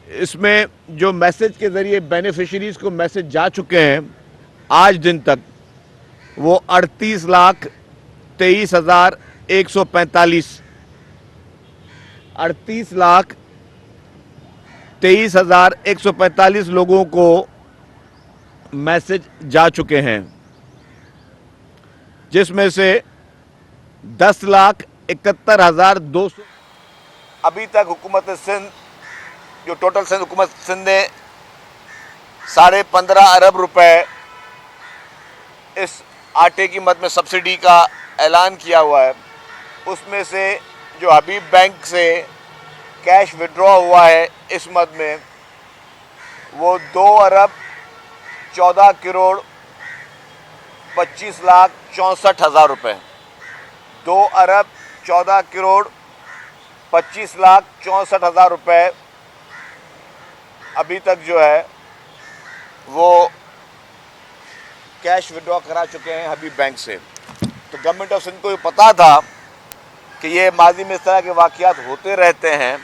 इसमें जो मैसेज के ज़रिए बेनिफिशरीज़ को मैसेज जा चुके हैं आज दिन तक, वो 38,23,145 38,23,145 लोगों को मैसेज जा चुके हैं, जिसमें से 10,71,200 अभी तक हुकूमत सिंध, जो टोटल सिंध हुकूमत सिंध ने 15.5 अरब रुपए इस आटे की मद में सब्सिडी का ऐलान किया हुआ है, उसमें से जो हबीब बैंक से कैश विड्रॉ हुआ है इस मद में, वो 2,14,25,64,000 रुपये, 2,14,25,64,000 रुपये अभी तक जो है वो कैश विड्रॉ करा चुके हैं हबीब बैंक से। तो गवर्नमेंट ऑफ सिंध को ये पता था कि ये माजी में इस तरह के वाक़यात होते रहते हैं,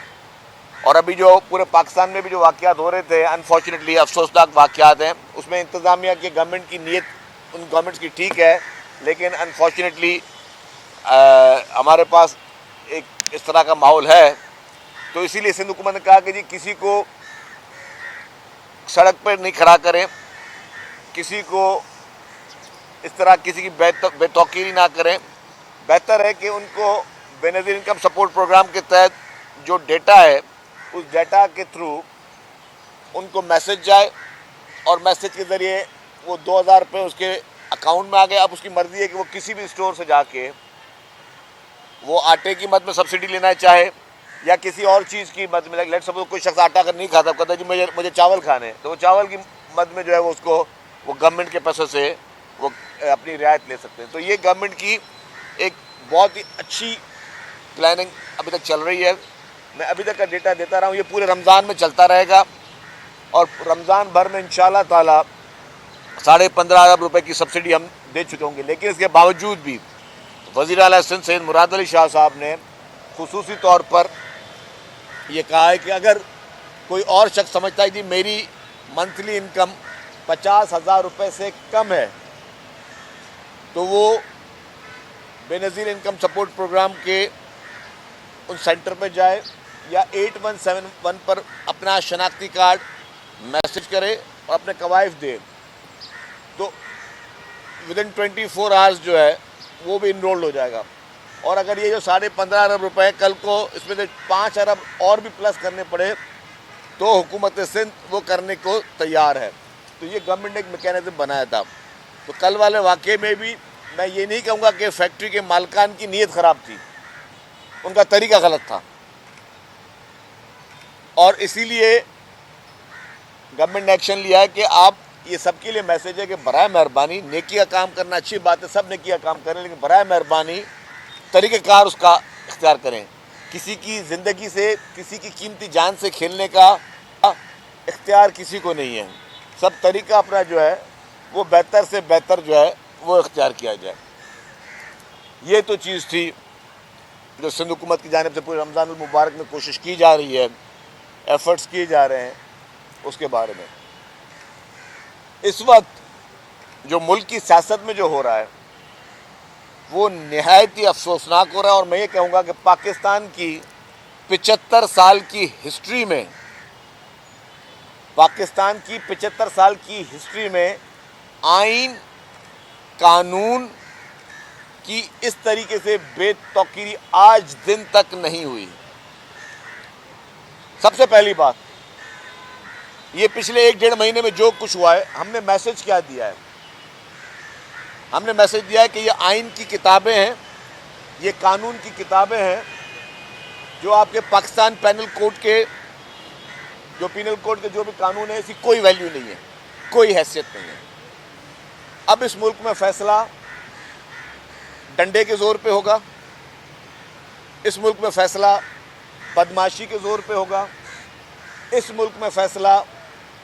और अभी जो पूरे पाकिस्तान में भी जो वाक़यात हो रहे थे, अनफॉर्चुनेटली अफसोसनाक वाक़यात हैं, उसमें इंतज़ामिया की, गवर्नमेंट की नीयत उन गवर्नमेंट्स की ठीक है, लेकिन अनफॉर्चुनेटली हमारे पास एक इस तरह का माहौल है। तो इसीलिए सिंध हुकूमत ने कहा कि जी किसी को सड़क पर नहीं खड़ा करें, किसी को इस तरह किसी की बेतौकीरी ना करें। बेहतर है कि उनको बेनज़ीर इनकम सपोर्ट प्रोग्राम के तहत जो डेटा है, उस डेटा के थ्रू उनको मैसेज जाए, और मैसेज के ज़रिए वो 2,000 रुपये उसके अकाउंट में आ गए। अब उसकी मर्ज़ी है कि वो किसी भी स्टोर से जाके वो आटे की मद में सब्सिडी लेना चाहे या किसी और चीज़ की मद में। लेट सपोज कोई शख्स आटा अगर नहीं खाता, कहता है जी मुझे चावल खाने हैं, तो वो चावल की मद में जो है वो उसको वो गवर्नमेंट के पैसों से वो अपनी रियायत ले सकते हैं। तो ये गवर्नमेंट की एक बहुत ही अच्छी प्लानिंग अभी तक चल रही है। मैं अभी तक का डेटा देता रहा हूँ, ये पूरे रमज़ान में चलता रहेगा, और रमज़ान भर में इंशाअल्लाह ताला 15.5 अरब रुपए की सब्सिडी हम दे चुके होंगे। लेकिन इसके बावजूद भी वज़ीर आला सिंध सैयद मुराद अली शाह साहब ने खुसूसी तौर पर ये कहा है कि अगर कोई और शख्स समझता है कि मेरी मंथली इनकम 50,000 रुपये से कम है, तो वो बेनज़ीर इनकम सपोर्ट प्रोग्राम के उन सेंटर पर जाए या 8171 पर अपना शनाख्ती कार्ड मैसेज करे और अपने कवायफ दे, तो विदिन 24 आवर्स जो है वो भी इनरोल्ड हो जाएगा। और अगर ये जो 15.5 अरब रुपए कल को इसमें से 5 अरब और भी प्लस करने पड़े, तो हुकूमत सिंध वो करने को तैयार है। तो ये गवर्नमेंट ने एक मैकेनिज्म बनाया था। तो कल वाले वाक़े में भी मैं ये नहीं कहूँगा कि फैक्ट्री के मालिकान की नीयत ख़राब थी, उनका तरीका गलत था, और इसीलिए गवर्नमेंट ने एक्शन लिया है कि आप, ये सबके लिए मैसेज है कि बराए मेहरबानी नेकी का काम करना अच्छी बात है, सब नेकी का काम करें, लेकिन बराए मेहरबानी तरीक़ेकार उसका इख्तियार करें। किसी की ज़िंदगी से, किसी की कीमती जान से खेलने का इख्तियार किसी को नहीं है। सब तरीका अपना जो है वो बेहतर से बेहतर जो है वो इख्तियार किया जाए। ये तो चीज़ थी जो सिंध हुकूमत की जानिब से पूरे रमज़ान मुबारक में कोशिश की जा रही है, एफ़र्ट्स किए जा रहे हैं, उसके बारे में। इस वक्त जो मुल्क की सियासत में जो हो रहा है वो निहायत ही अफसोसनाक हो रहा है। और मैं ये कहूँगा कि पाकिस्तान की 75 साल की हिस्ट्री में, पाकिस्तान की 75 साल की हिस्ट्री में आइन कानून की इस तरीके से बेतौकीरी आज दिन तक नहीं हुई। सबसे पहली बात, ये पिछले 1-1.5 महीने में जो कुछ हुआ है, हमने मैसेज क्या दिया है? हमने मैसेज दिया है कि ये आइन की किताबें हैं, ये कानून की किताबें हैं, जो आपके पाकिस्तान पेनल कोड के, जो पीनल कोड के जो भी कानून है, इसकी कोई वैल्यू नहीं है, कोई हैसियत नहीं है। अब इस मुल्क में फैसला डंडे के ज़ोर पे होगा, इस मुल्क में फ़ैसला बदमाशी के ज़ोर पे होगा, इस मुल्क में फ़ैसला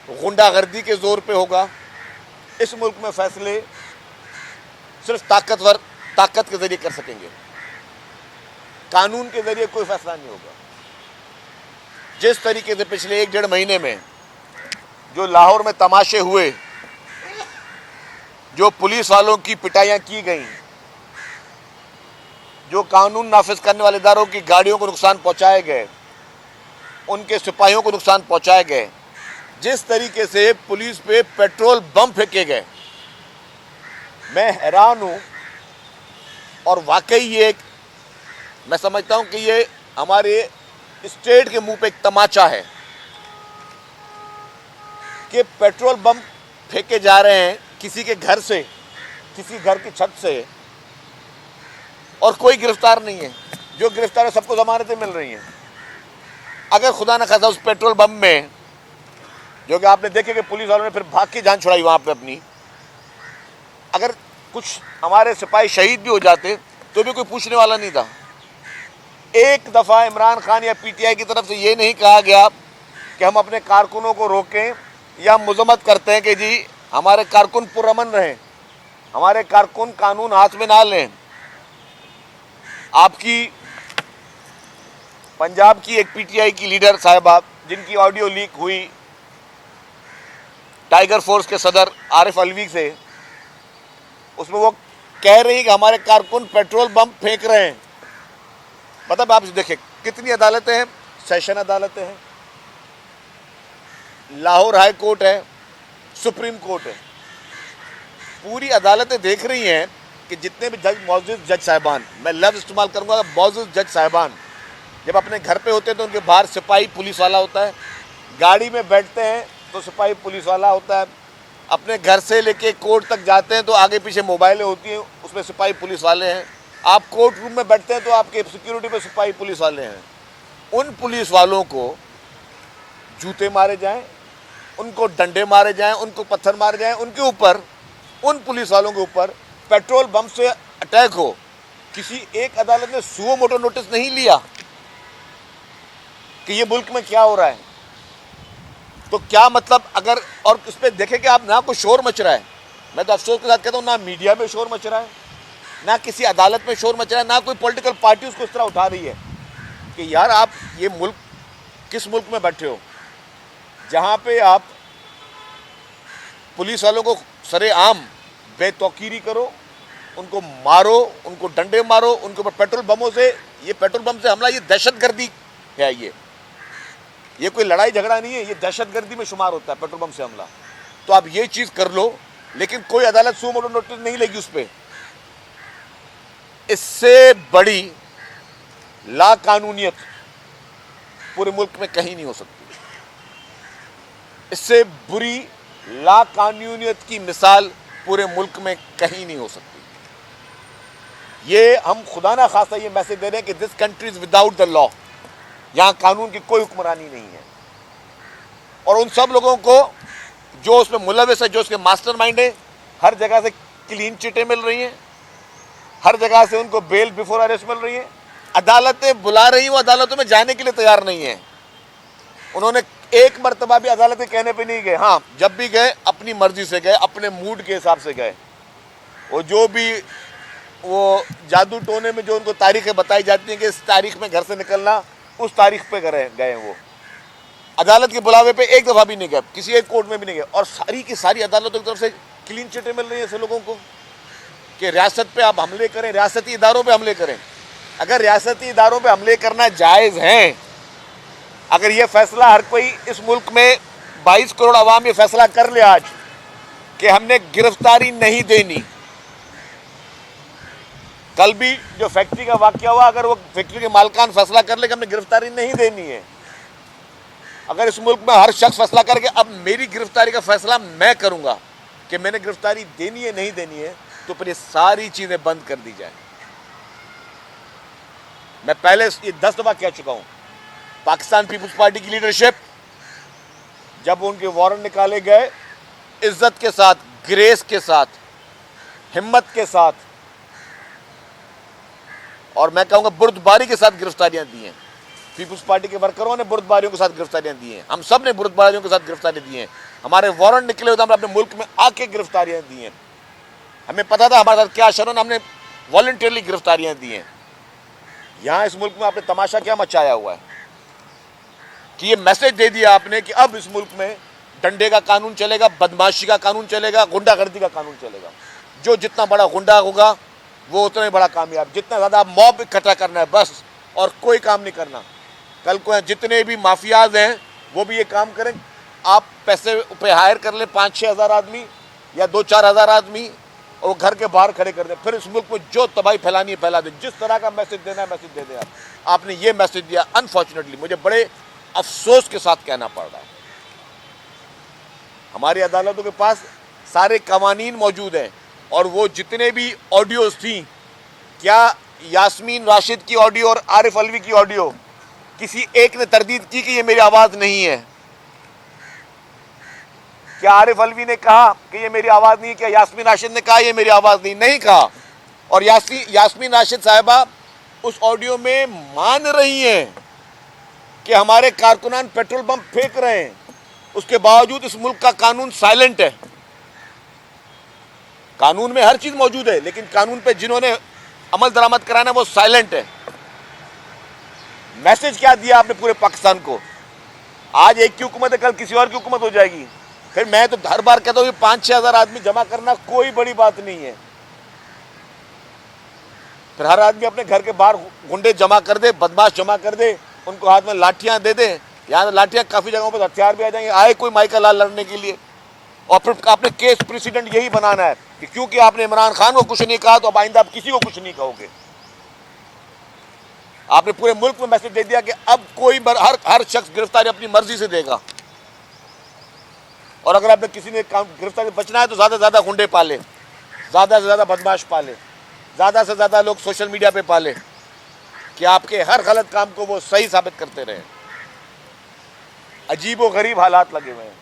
गुंडागर्दी के ज़ोर पे होगा, इस मुल्क में फ़ैसले सिर्फ ताकत के ज़रिए कर सकेंगे, कानून के ज़रिए कोई फ़ैसला नहीं होगा। जिस तरीके से पिछले 1-1.5 महीने में जो लाहौर में तमाशे हुए, जो पुलिस वालों की पिटाइयां की गई, जो कानून नाफिज करने वाले इदारों की गाड़ियों को नुकसान पहुंचाए गए, उनके सिपाहियों को नुकसान पहुंचाए गए, जिस तरीके से पुलिस पे पेट्रोल बम फेंके गए, मैं हैरान हूं। और वाकई ये मैं समझता हूं कि ये हमारे स्टेट के मुंह पे एक तमाचा है कि पेट्रोल बम फेंके जा रहे हैं किसी के घर से, किसी घर की छत से, और कोई गिरफ्तार नहीं है। जो गिरफ्तार है सबको जमानतें मिल रही हैं। अगर खुदा न खासा उस पेट्रोल बम में, जो कि आपने देखे कि पुलिस वालों ने फिर भाग के जान छुड़ाई वहां पे अपनी, अगर कुछ हमारे सिपाही शहीद भी हो जाते तो भी कोई पूछने वाला नहीं था। एक दफ़ा इमरान खान या पीटीआई की तरफ से ये नहीं कहा गया कि हम अपने कारकुनों को रोकें या मजम्मत करते हैं कि जी हमारे कारकुन पुरअमन रहें, हमारे कारकुन कानून हाथ में ना लें। आपकी पंजाब की एक पीटीआई की लीडर साहिबा, जिनकी ऑडियो लीक हुई टाइगर फोर्स के सदर आरिफ अलवी से, उसमें वो कह रही है कि हमारे कारकुन पेट्रोल बम फेंक रहे हैं। मतलब आप देखें कितनी अदालतें हैं, सेशन अदालतें हैं, लाहौर हाई कोर्ट है, सुप्रीम कोर्ट है, पूरी अदालतें देख रही हैं कि जितने भी मौजूद जज साहिबान, मैं लफ्ज़ इस्तेमाल करूंगा मौजूद जज साहिबान, जब अपने घर पे होते हैं तो उनके बाहर सिपाही पुलिस वाला होता है, गाड़ी में बैठते हैं तो सिपाही पुलिस वाला होता है, अपने घर से लेके कोर्ट तक जाते हैं तो आगे पीछे मोबाइलें होती हैं, उसमें सिपाही पुलिस वाले हैं, आप कोर्ट रूम में बैठते हैं तो आपके सिक्योरिटी पे सिपाही पुलिस वाले हैं। उन पुलिस वालों को जूते मारे जाएं, उनको डंडे मारे जाएं, उनको पत्थर मारे जाएं, उनके ऊपर, उन पुलिस वालों के ऊपर पेट्रोल बम से अटैक हो, किसी एक अदालत ने सुओ मोटो नोटिस नहीं लिया कि ये मुल्क में क्या हो रहा है। तो क्या मतलब, अगर और इस पर देखें कि आप ना कोई शोर मच रहा है, मैं तो अफसोस के साथ कहता हूँ ना मीडिया में शोर मच रहा है, ना किसी अदालत में शोर मच रहा है, ना कोई पॉलिटिकल पार्टी उसको इस तरह उठा रही है कि यार आप ये मुल्क, किस मुल्क में बैठे हो जहाँ पे आप पुलिस वालों को सरेआम बेतौकीरी करो, उनको मारो, उनको डंडे मारो, उनके ऊपर पेट्रोल बमों से, ये पेट्रोल बम से हमला, ये दहशतगर्दी है। ये कोई लड़ाई झगड़ा नहीं है, ये दहशतगर्दी में शुमार होता है पेट्रोल बम से हमला। तो आप ये चीज़ कर लो, लेकिन कोई अदालत सुओ मोटो नोटिस नहीं लेगी उस पर। इससे बड़ी लाकानूनियत पूरे मुल्क में कहीं नहीं हो सकती। इससे बुरी लाकानूनियत की मिसाल पूरे मुल्क में कहीं नहीं हो सकती। ये हम खुदा ना खासा ये मैसेज दे रहे हैं कि this country is without the law, यहां कानून की कोई हुक्मरानी नहीं है। और उन सब लोगों को जो उसमें मुलविस है, जो उसके मास्टरमाइंड है, हर जगह से क्लीन चिटें मिल रही हैं, हर जगह से उनको बेल बिफोर अरेस्ट मिल रही है, अदालतें बुला रही हैं, वो अदालतों में जाने के लिए तैयार नहीं है। उन्होंने एक मरतबा भी अदालतें कहने पे नहीं गए, हाँ जब भी गए अपनी मर्जी से गए, अपने मूड के हिसाब से गए। वो जो भी वो जादू टोने में जो उनको तारीखें बताई जाती हैं कि इस तारीख में घर से निकलना, उस तारीख पे गए वो अदालत के बुलावे पे एक दफ़ा भी नहीं गए, किसी एक कोर्ट में भी नहीं गए। और सारी की सारी अदालतों की तरफ से क्लीन चिटें मिल रही हैं ऐसे लोगों को कि रियासत पे आप हमले करें, रियासती इदारों पे हमले करें। अगर रियासती इदारों पे हमले करना जायज़ है, अगर ये फैसला हर कोई इस मुल्क में 22 करोड़ आवाम ये फैसला कर ले आज कि हमने गिरफ्तारी नहीं देनी, कल भी जो फैक्ट्री का वाकया हुआ, अगर वो फैक्ट्री के मालिकान फैसला कर ले कि हमने गिरफ्तारी नहीं देनी है, अगर इस मुल्क में हर शख्स फैसला करके अब मेरी गिरफ्तारी का फैसला मैं करूंगा कि मैंने गिरफ्तारी देनी है नहीं देनी है, तो फिर ये सारी चीजें बंद कर दी जाए। मैं पहले ये 10 दफा कह चुका हूं, पाकिस्तान पीपुल्स पार्टी की लीडरशिप जब उनके वारंट निकाले गए, इज्जत के साथ, ग्रेस के साथ, हिम्मत के साथ, और मैं कहूंगा बुर्दबारी के साथ गिरफ्तारियां दी हैं। पीपुल्स पार्टी के वर्करों ने बुर्दबारियों के साथ गिरफ्तारियां दी हैं, हम सब ने बुर्दबारियों के साथ गिरफ्तारियां दी हैं। हमारे वारंट निकले हुए, हमने अपने मुल्क में आके गिरफ्तारियां दी हैं। हमें पता था हमारे साथ क्या शरण, हमने वॉलंटियरली गिरफ्तारियां दी हैं। यहां इस मुल्क में आपने तमाशा क्या मचाया हुआ है। कि ये मैसेज दे दिया आपने कि अब इस मुल्क में डंडे का कानून चलेगा, बदमाशी का कानून चलेगा, गुंडागर्दी का कानून चलेगा। जो जितना बड़ा गुंडा होगा वो उतना ही बड़ा कामयाब। जितना ज़्यादा मॉब इकट्ठा करना है बस, और कोई काम नहीं करना। कल को जितने भी माफियाज हैं वो भी ये काम करें। आप पैसे पे हायर कर ले 5-6 हज़ार आदमी या 2-4 हज़ार आदमी, और वो घर के बाहर खड़े कर दें, फिर इस मुल्क में जो तबाही फैलानी है फैला दें। जिस तरह का मैसेज देना है मैसेज दे दें। आपने ये मैसेज दिया, अनफॉर्चुनेटली मुझे बड़े अफसोस के साथ कहना पड़ रहा है। हमारी अदालतों के पास सारे कवानीन मौजूद हैं, और वो जितने भी ऑडियोज थी, क्या यास्मीन राशिद की ऑडियो और आरिफ अलवी की ऑडियो किसी एक ने तरदीद की कि ये मेरी आवाज़ नहीं है? क्या आरिफ अलवी ने कहा कि ये मेरी आवाज़ नहीं है? क्या यास्मीन राशिद ने कहा ये मेरी आवाज़ नहीं कहा? और यास्मीन राशिद साहिबा उस ऑडियो में मान रही हैं कि हमारे कारकुनान पेट्रोल बम फेंक रहे हैं, उसके बावजूद इस मुल्क का कानून साइलेंट है। कानून में हर चीज़ मौजूद है, लेकिन कानून पे जिन्होंने अमल दरामद कराना वो साइलेंट है। मैसेज क्या दिया आपने पूरे पाकिस्तान को? आज एक की हुकूमत है, कल किसी और की हुकूमत हो जाएगी। फिर मैं तो हर बार कहता हूँ 5-6 हज़ार आदमी जमा करना कोई बड़ी बात नहीं है। फिर हर आदमी अपने घर के बाहर गुंडे जमा कर दे, बदमाश जमा कर दे, उनको हाथ में लाठियां दे दे। यहाँ लाठियां काफ़ी जगहों पर हथियार भी आ जाएंगे, आए कोई माइका लाल लड़ने के लिए। और फिर आपने केस प्रेसिडेंट यही बनाना है कि क्योंकि आपने इमरान खान को कुछ नहीं कहा तो अब आइंदा आप किसी को कुछ नहीं कहोगे। आपने पूरे मुल्क में मैसेज दे दिया कि अब कोई हर शख्स गिरफ्तारी अपनी मर्जी से देगा, और अगर आपने किसी ने गिरफ्तारी बचना है तो ज़्यादा से ज़्यादा गुंडे पाले, ज़्यादा से ज़्यादा बदमाश पाले, ज़्यादा से ज़्यादा लोग सोशल मीडिया पे पाले कि आपके हर गलत काम को वो सही साबित करते रहे। अजीब व गरीब हालात लगे हुए हैं।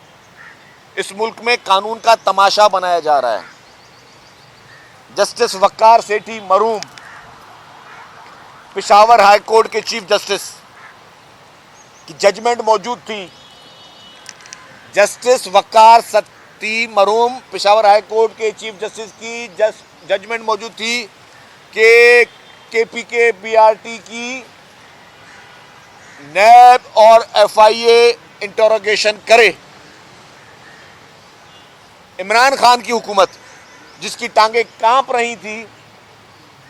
इस मुल्क में कानून का तमाशा बनाया जा रहा है। जस्टिस वक़ार सेठी मरूम, पेशावर हाई कोर्ट के चीफ जस्टिस की जजमेंट मौजूद थी। जस्टिस वक़ार सेठी मरूम, पेशावर हाई कोर्ट के चीफ जस्टिस की जजमेंट मौजूद थी कि KPK BRT की नैब और FIA इंटरोगेशन करे। इमरान खान की हुकूमत, जिसकी टांगें कांप रही थी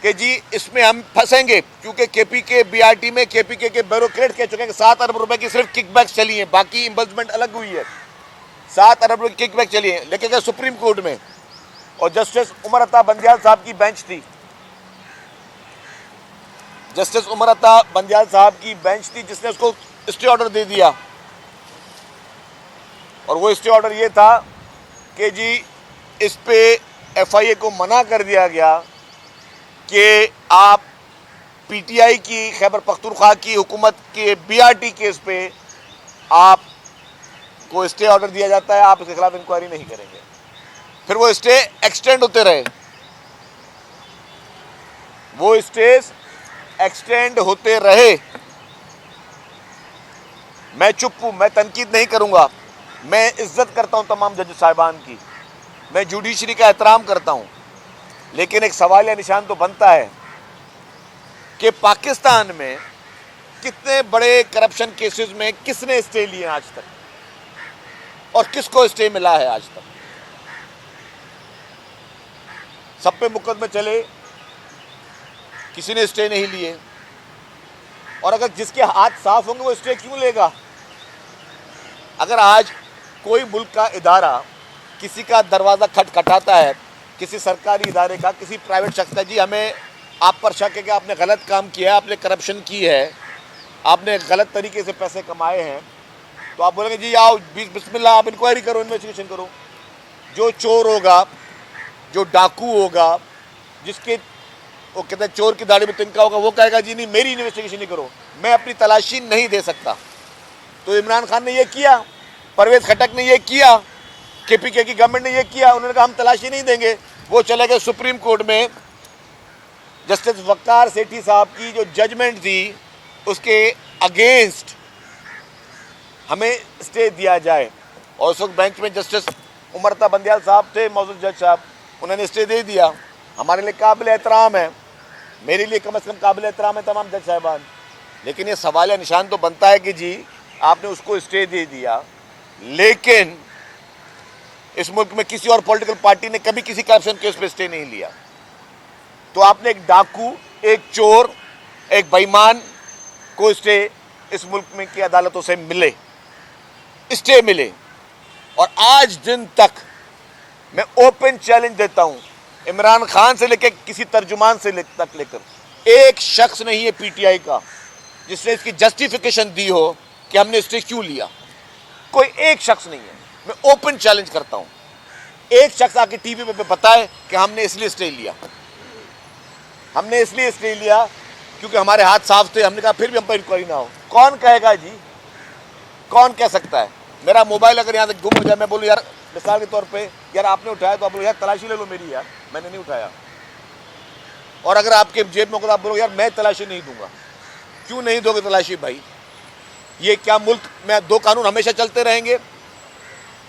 कि जी इसमें हम फंसेंगे, क्योंकि KPK BRT में KPK के ब्यूरोक्रेट कह चुके हैं कि 7 अरब रुपए की सिर्फ किकबैक चली है, बाकी इन्वेस्टमेंट अलग हुई है। 7 अरब रुपए की किकबैक चली है, लेके गए सुप्रीम कोर्ट में, और जस्टिस उमर अता बंदियाल साहब की बेंच थी। जस्टिस उमर अता बंदियाल साहब की बेंच थी जिसने उसको स्टे ऑर्डर दे दिया, और वो स्टे ऑर्डर ये था कि जी इस पे FIA को मना कर दिया गया कि आप PTI की, खैबर पख्तूनख्वा की हुकूमत के BRT केस पे आपको स्टे ऑर्डर दिया जाता है, आप इसके खिलाफ इंक्वायरी नहीं करेंगे। फिर वो स्टे एक्सटेंड होते रहे, वो स्टेज एक्सटेंड होते रहे। मैं चुप हूं, मैं तनकीद नहीं करूंगा। मैं इज्जत करता हूं तमाम जज साहिबान की, मैं जुडिशरी का एहतराम करता हूं, लेकिन एक सवाल या निशान तो बनता है कि पाकिस्तान में कितने बड़े करप्शन केसेस में किसने स्टे लिए आज तक, और किसको स्टे मिला है आज तक? सब पे मुकदमे चले, किसी ने स्टे नहीं लिए। और अगर जिसके हाथ साफ होंगे वो स्टे क्यों लेगा? अगर आज कोई मुल्क का इदारा किसी का दरवाज़ा खटखटाता है, किसी सरकारी इदारे का, किसी प्राइवेट शख्स का, जी हमें आप पर शक है कि आपने गलत काम किया है, आपने करप्शन की है, आपने गलत तरीके से पैसे कमाए हैं, तो आप बोलेंगे जी आओ बिस्मिल्लाह, आप इंक्वायरी करो, इन्वेस्टिगेशन करो। जो चोर होगा, जो डाकू होगा, जिसके वो कहते हैं चोर की दाढ़ी में तिनका होगा, वो कहेगा जी नहीं मेरी इन्वेस्टिगेशन नहीं करो, मैं अपनी तलाशी नहीं दे सकता। तो इमरान खान ने ये किया, परवेज खटक ने ये किया, KPK की गवर्नमेंट ने ये किया। उन्होंने कहा हम तलाशी नहीं देंगे। वो चले गए सुप्रीम कोर्ट में, जस्टिस वक़ार सेठी साहब की जो जजमेंट थी उसके अगेंस्ट हमें स्टे दिया जाए, और उस वक्त बेंच में जस्टिस उमर अता बंदियाल साहब थे, मौजूद जज साहब, उन्होंने स्टे दे दिया। हमारे लिए काबिल एहतराम है, मेरे लिए कम से कम काबिल एहतराम है तमाम जज साहिबान। लेकिन ये सवाल या निशान तो बनता है कि जी आपने उसको स्टे दे दिया, लेकिन इस मुल्क में किसी और पॉलिटिकल पार्टी ने कभी किसी करप्शन केस पे स्टे नहीं लिया। तो आपने एक डाकू, एक चोर, एक बेईमान को स्टे इस मुल्क में की अदालतों से मिले, स्टे मिले। और आज दिन तक मैं ओपन चैलेंज देता हूं, इमरान खान से लेकर किसी तर्जुमान से तक लेकर एक शख्स नहीं है पीटीआई का जिसने इसकी जस्टिफिकेशन दी हो कि हमने स्टे क्यों लिया। कोई एक शख्स नहीं है। मैं ओपन चैलेंज करता हूं, एक शख्स आके टीवी पे बताए कि हमने इसलिए स्टे लिया। हमने इसलिए स्टे लिया क्योंकि हमारे हाथ साफ थे। हमने कहा फिर भी हम पर इंक्वायरी ना हो। कौन कहेगा जी? कौन कह सकता है? मेरा मोबाइल अगर यहाँ से गुम हो जाए, मैं बोलूँ यार, मिसाल के तौर पे यार आपने उठाया तो आप बोलो यार तलाशी ले लो मेरी, यार मैंने नहीं उठाया। और अगर आपके जेब में हो तो आप बोलो यार मैं तलाशी नहीं दूंगा। क्यों नहीं दोगे तलाशी भाई? ये क्या मुल्क में दो कानून हमेशा चलते रहेंगे?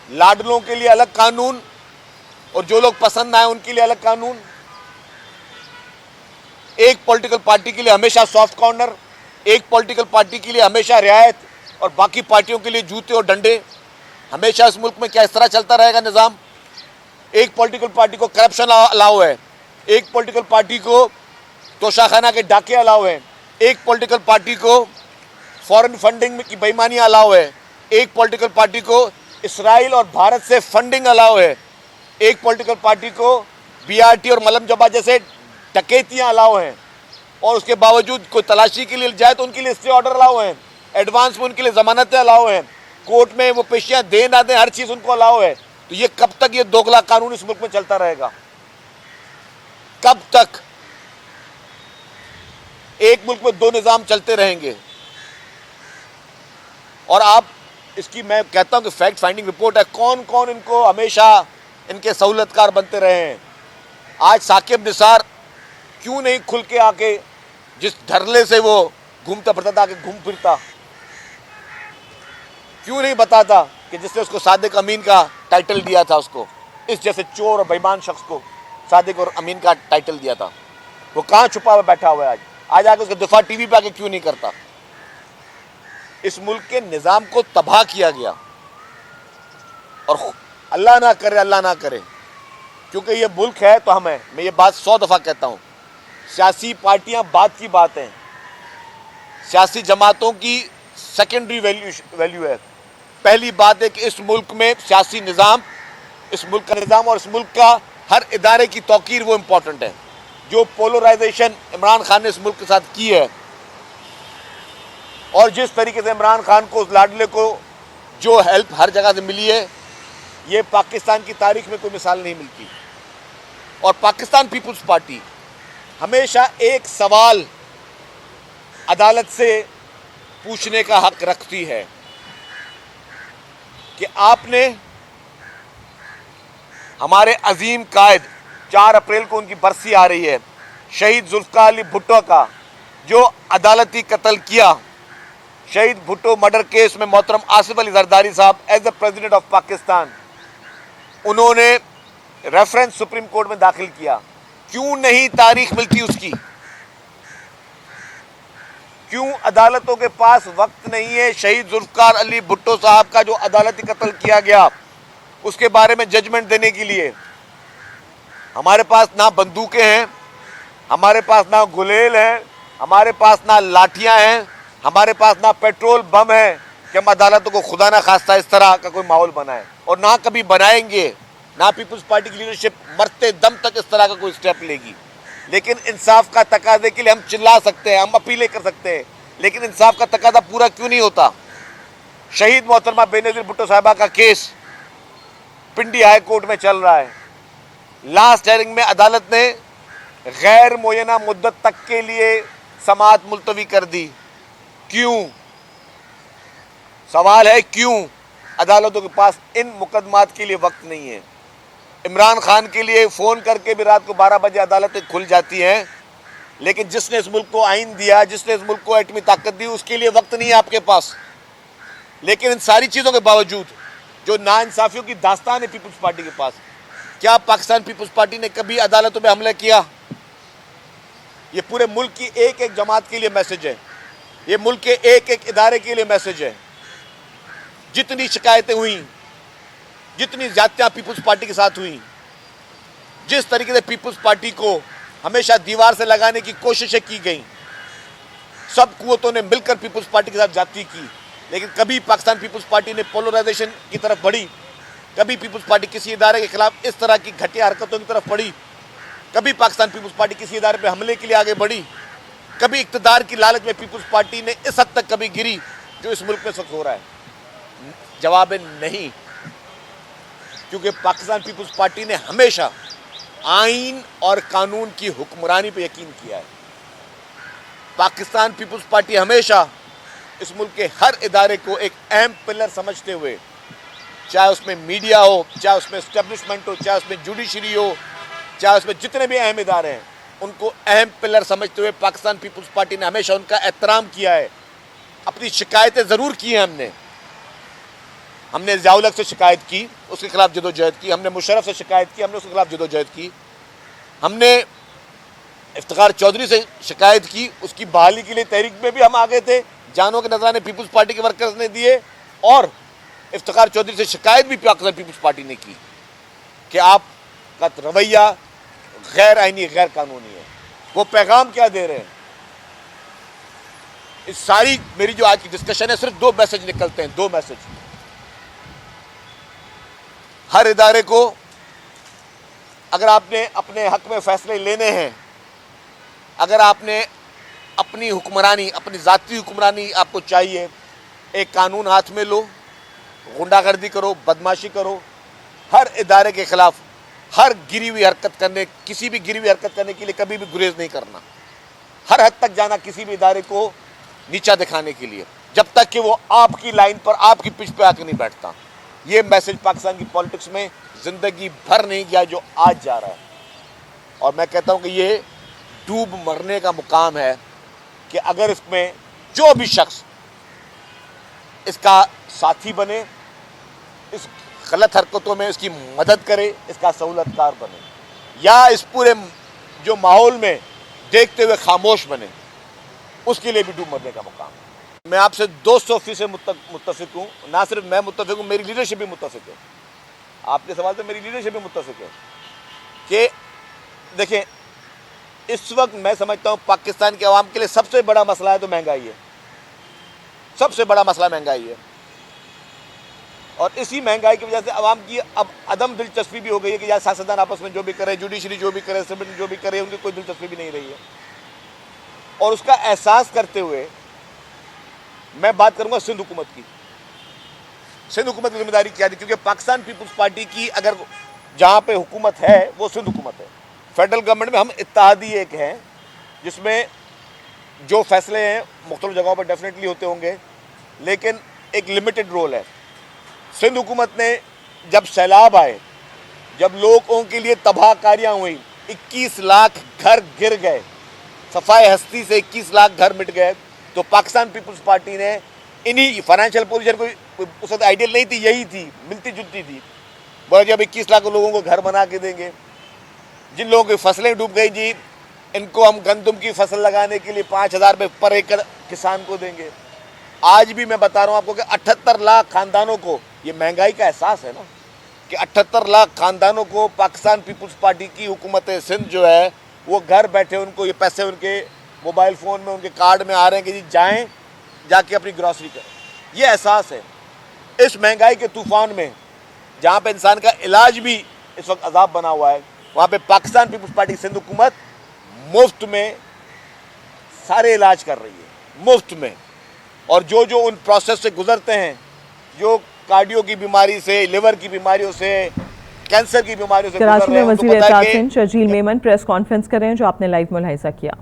लाडलों के लिए अलग कानून और जो लोग पसंद आए उनके लिए अलग कानून। एक पॉलिटिकल पार्टी के लिए हमेशा सॉफ्ट कॉर्नर, एक पॉलिटिकल पार्टी के लिए हमेशा रियायत और बाकी पार्टियों के लिए जूते और डंडे। हमेशा इस मुल्क में क्या इस तरह चलता रहेगा निज़ाम? एक पॉलिटिकल पार्टी को करप्शन अलाउ है, एक पॉलिटिकल पार्टी को तोशाखाना के डाके अलाउ हैं, एक पॉलिटिकल पार्टी को फॉरेन फंडिंग की बेईमानी अलाउ है, एक पॉलिटिकल पार्टी को इसराइल और भारत से फंडिंग अलाउ है, एक पॉलिटिकल पार्टी को बीआरटी और मलम जबा जैसे डकैतियां अलाउ हैं। और उसके बावजूद कोई तलाशी के लिए जाए तो उनके लिए स्टे ऑर्डर अलाउ हैं, एडवांस में उनके लिए जमानतें अलाउ हैं, कोर्ट में वो पेशियां दे ना दें हर चीज़ उनको अलाउ है। तो ये कब तक ये दोगला कानून इस मुल्क में चलता रहेगा? कब तक एक मुल्क में दो निज़ाम चलते रहेंगे? और आप इसकी, मैं कहता हूं कि फैक्ट फाइंडिंग रिपोर्ट है, कौन कौन इनको हमेशा इनके सहूलतकार बनते रहे हैं। आज साकिब निसार क्यों नहीं खुल के आके, जिस धरले से वो घूमता फिरता था, आके घूम फिरता, क्यों नहीं बताता कि जिसने उसको सादिक अमीन का टाइटल दिया था, उसको इस जैसे चोर और बेईमान शख्स को सादिक और अमीन का टाइटल दिया था, वो कहाँ छुपा हुआ बैठा हुआ है? आज आके उसका दिफा टीवी पे आके क्यों नहीं करता? इस मुल्क के निज़ाम को तबाह किया गया। और अल्लाह ना करे, अल्लाह ना करे, क्योंकि ये मुल्क है तो हम हैं। मैं ये बात 100 दफ़ा कहता हूँ। सियासी पार्टियां बात की बात हैं, सियासी जमातों की सेकेंडरी वैल्यू है। पहली बात है कि इस मुल्क में सियासी निज़ाम, इस मुल्क का निज़ाम और इस मुल्क का हर इदारे की तौकीर, वो इम्पोर्टेंट है। जो पोलराइजेशन इमरान खान ने इस मुल्क के साथ की है और जिस तरीके से इमरान खान को, उस लाडले को जो हेल्प हर जगह से मिली है, ये पाकिस्तान की तारीख में कोई मिसाल नहीं मिलती। और पाकिस्तान पीपुल्स पार्टी हमेशा एक सवाल अदालत से पूछने का हक रखती है कि आपने हमारे अजीम कायद, 4 अप्रैल को उनकी बरसी आ रही है, शहीद जुल्फ़िकार अली भुट्टो का जो अदालती कत्ल किया, शहीद भुट्टो मर्डर केस में मोहतरम आसिफ अली जरदारी साहब as the president of Pakistan, उन्होंने रेफरेंस सुप्रीम कोर्ट में दाखिल किया। क्यों नहीं तारीख मिलती उसकी? क्यों अदालतों के पास वक्त नहीं है शहीद जुल्फ़िकार अली भुट्टो साहब का जो अदालती कत्ल किया गया उसके बारे में जजमेंट देने के लिए? हमारे पास ना बंदूकें हैं, हमारे पास ना गुलेल हैं, हमारे पास ना लाठियां हैं, हमारे पास ना पेट्रोल बम है कि हम अदालतों को खुदा ना खास्ता इस तरह का कोई माहौल बनाए, और ना कभी बनाएंगे। ना पीपुल्स पार्टी की लीडरशिप मरते दम तक इस तरह का कोई स्टेप लेगी। लेकिन इंसाफ का तकाजे के लिए हम चिल्ला सकते हैं, हम अपीलें कर सकते हैं, लेकिन इंसाफ का तकाजा पूरा क्यों नहीं होता? शहीद मोहतरमा बेनज़ीर भुट्टो साहिबा का केस पिंडी हाई कोर्ट में चल रहा है। लास्ट हेयरिंग में अदालत ने गैर मुय्यना मुद्दत तक के लिए समाअत मुलतवी कर दी। क्यों? सवाल है क्यों? अदालतों के पास इन मुकदमात के लिए वक्त नहीं है। इमरान खान के लिए फ़ोन करके भी रात को 12 बजे अदालतें खुल जाती हैं, लेकिन जिसने इस मुल्क को आइन दिया, जिसने इस मुल्क को एटमी ताकत दी, उसके लिए वक्त नहीं है आपके पास। लेकिन इन सारी चीज़ों के बावजूद जो नाइंसाफ़ियों की दास्तान है पीपुल्स पार्टी के पास, क्या पाकिस्तान पीपुल्स पार्टी ने कभी अदालतों में हमला किया? ये पूरे मुल्क की एक एक जमात के लिए मैसेज है, ये मुल्क के एक एक इदारे के लिए मैसेज है जितनी शिकायतें हुई, जितनी ज्यादतियां पीपुल्स पार्टी के साथ हुई, जिस तरीके से पीपुल्स पार्टी को हमेशा दीवार से लगाने की कोशिशें की गई, सब कुव्वतों ने मिलकर पीपुल्स पार्टी के साथ ज्यादती की, लेकिन कभी पाकिस्तान पीपुल्स पार्टी ने पोलराइजेशन की तरफ बढ़ी, कभी पीपुल्स पार्टी किसी इदारे के खिलाफ इस तरह की घटिया हरकतों की तरफ बढ़ी, कभी पाकिस्तान पीपुल्स पार्टी किसी इदारे पे हमले के लिए आगे बढ़ी, कभी इक़्तिदार की लालच में पीपुल्स पार्टी ने इस हद तक कभी गिरी जो इस मुल्क में सख्त हो रहा है? जवाब है नहीं, क्योंकि पाकिस्तान पीपुल्स पार्टी ने हमेशा आइन और कानून की हुक्मरानी पे यकीन किया है। पाकिस्तान पीपुल्स पार्टी हमेशा इस मुल्क के हर इदारे को एक अहम पिलर समझते हुए, चाहे उसमें मीडिया हो, चाहे उसमें एस्टेब्लिशमेंट हो, चाहे उसमें जुडिशरी हो, चाहे उसमें जितने भी अहम इदारे हैं, उनको अहम पिलर समझते हुए पाकिस्तान पीपुल्स पार्टी ने हमेशा उनका एहतराम किया है। अपनी शिकायतें ज़रूर की हैं हमने ज़ियाउल हक से शिकायत की, उसके खिलाफ जदोजहद की, हमने मुशर्रफ से शिकायत की, हमने उसके खिलाफ जदोजहद की, हमने इफ्तिखार चौधरी से शिकायत की, उसकी बहाली के लिए तहरीक में भी हम आगे थे, जानों के नजराने पीपुल्स पार्टी के वर्कर्स ने दिए, और इफ्तिखार चौधरी से शिकायत भी पाकिस्तान पीपुल्स पार्टी ने की कि आपका रवैया गैर आईनी, गैर कानूनी है। वो पैगाम क्या दे रहे हैं? इस सारी मेरी जो आज की डिस्कशन है, सिर्फ दो मैसेज निकलते हैं, दो मैसेज। हर इदारे को अगर आपने अपने हक में फैसले लेने हैं, अगर आपने अपनी हुक्मरानी, अपनी ज़ाती हुक्मरानी आपको चाहिए, एक कानून हाथ में लो, गुंडागर्दी करो, बदमाशी करो, हर इदारे के खिलाफ हर गिरी हुई हरकत करने, किसी भी गिरी हुई हरकत करने के लिए कभी भी गुरेज नहीं करना, हर हद तक जाना किसी भी इदारे को नीचा दिखाने के लिए, जब तक कि वो आपकी लाइन पर, आपकी पिच पे आकर नहीं बैठता। ये मैसेज पाकिस्तान की पॉलिटिक्स में ज़िंदगी भर नहीं गया जो आज जा रहा है, और मैं कहता हूँ कि ये डूब मरने का मुकाम है कि अगर इसमें जो भी शख्स इसका साथी बने, इस गलत हरकतों में इसकी मदद करे, इसका सहूलतकार बने, या इस पूरे जो माहौल में देखते हुए खामोश बने, उसके लिए भी डूब मरने का मुकाम है। मैं आपसे 200% मुत्तफिक हूँ। ना सिर्फ मैं मुत्तफिक हूँ, मेरी लीडरशिप भी मुत्तफिक है। आपके सवाल से मेरी लीडरशिप भी मुत्तफिक है कि देखें, इस वक्त मैं समझता हूँ पाकिस्तान के अवाम के लिए सबसे बड़ा मसला है तो महंगाई है। सबसे बड़ा मसला महंगाई है, और इसी महंगाई की वजह से अवाम की अब अदम दिलचस्पी भी हो गई है कि यार सियासतदान आपस में जो भी करे, जुडिशरी जो भी करे, सिविल जो भी करे, उनकी कोई दिलचस्पी भी नहीं रही है। और उसका एहसास करते हुए मैं बात करूंगा सिंध हुकूमत की। सिंध हुकूमत की जिम्मेदारी क्या थी? क्योंकि पाकिस्तान पीपुल्स पार्टी की अगर जहाँ पे हुकूमत है वो सिंध हुकूमत है। फेडरल गवर्नमेंट में हम इत्तेहादी एक हैं जिसमें जो फैसले हैं मुख्तलिफ जगहों पर डेफिनेटली होते होंगे, लेकिन एक लिमिटेड रोल है। सिंध हुकूमत ने जब सैलाब आए, जब लोगों के लिए तबाहकारियाँ हुई, 21 लाख घर गिर गए, सफाई हस्ती से 21 लाख घर मिट गए, तो पाकिस्तान पीपुल्स पार्टी ने इन्हीं फाइनेंशियल पोजीशन कोई उस वक्त आइडियल नहीं थी, यही थी, मिलती जुलती थी, बोला जी अब 21 लाख लोगों को घर बना के देंगे। जिन लोगों की फसलें डूब गई जी, इनको हम गंदम की फसल लगाने के लिए 5,000 रुपये पर एकड़ किसान को देंगे। आज भी मैं बता रहा हूँ आपको कि 78 लाख खानदानों को, ये महंगाई का एहसास है ना, कि 78 लाख खानदानों को पाकिस्तान पीपुल्स पार्टी की हुकूमत सिंध जो है वो घर बैठे उनको ये पैसे उनके मोबाइल फ़ोन में, उनके कार्ड में आ रहे हैं कि जी जाएँ जाके अपनी ग्रॉसरी करें। ये एहसास है इस महंगाई के तूफ़ान में, जहाँ पे इंसान का इलाज भी इस वक्त अजाब बना हुआ है, वहाँ पे पाकिस्तान पीपुल्स पार्टी की सिंध हुकूमत मुफ्त में सारे इलाज कर रही है, मुफ्त में। और जो जो उन प्रोसेस से गुजरते हैं, जो कार्डियो की बीमारी से, लिवर की बीमारियों से, कैंसर की बीमारियों से गुजर रहे हैं, कराची में वज़ीर एतज़ाज़ सिंध शर्जील मेमन प्रेस कॉन्फ्रेंस कर रहे हैं, जो आपने लाइव मुलाहिज़ा किया।